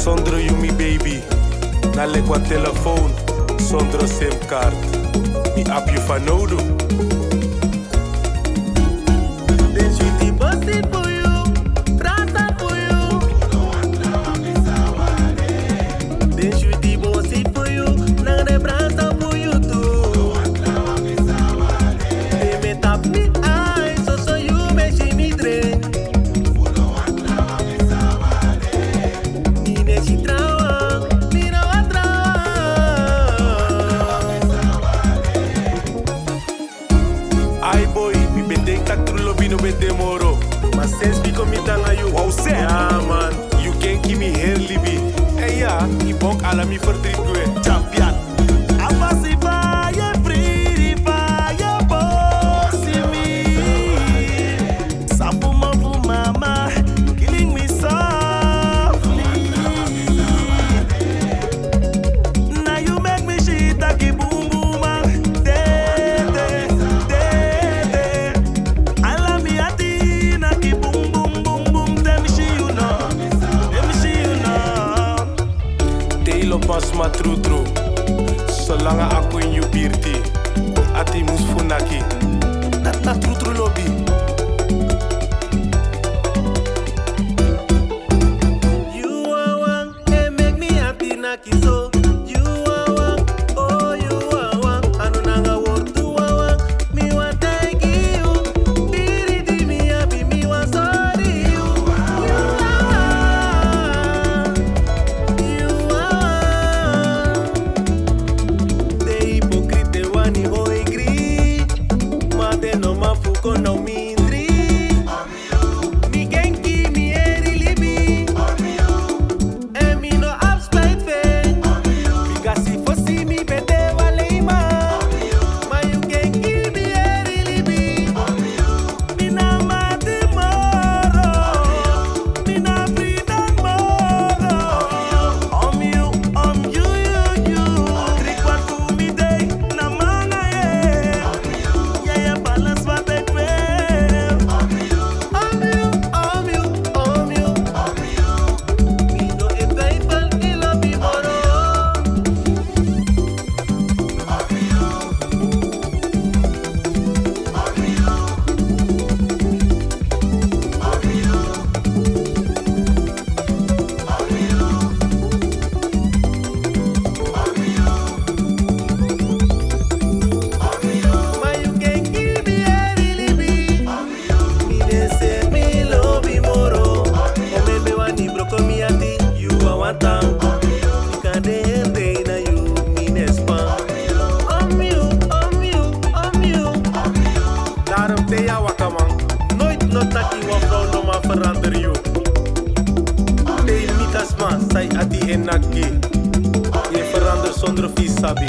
Zonder you me baby, na lekwa telefoon, zonder simkaart. Mi app je van nodig. Then sweetie bossy for you, prata for you. Then sweetie bossy for you, na de prata for you too. They me tap me eyes, so you me see me drink. Nine si trawa, mi no va Ai boy, mi bende tak trulo bino bende moro. mas since we come down you. Wow say, Yeah man. you can give me hair libi. Hey ya, I bonk ala mi verdriet kwe. Champion. Abasi fire, pretty fire, bossy me. Sapuma for mama, killing me softly. Now you make me shit like a boom boom de. I love me at the like a boom boom. Let me see you now. Let me see you now. Tail pas ma true. Zolang aku in you birti, ati mus funaki. Dat na true lobby. You are one, and make me happy naki so. You are one, oh you are one. Anu nanga word tu are one. Me want thank you. Biri di me happy, me want sorry you. You are one. The hypocrite one ni ho igri. Mate no mafuko no mindri. Me genki me eri libi. En mi no afsluit ven. Because if you see me bete walema. Maar you can give me eri libi. Me na mati moro. Me na freedom moro. You. Krik wat voor me day. Na manga ye. Ja, balans wat ik wil. You. Me no e twijfel, ik love you moro. Maar you can give me eri libi. Me dey say me love you moro. Oh baby want ni broko mi ati. You are one time. You can dey day na you me dey spam. You. Daarom te ya wakaman. Nooit taki wa vrouw no maar verander you. Te mitas ma, sai ati enaki. Je verandert zonder vies sabi.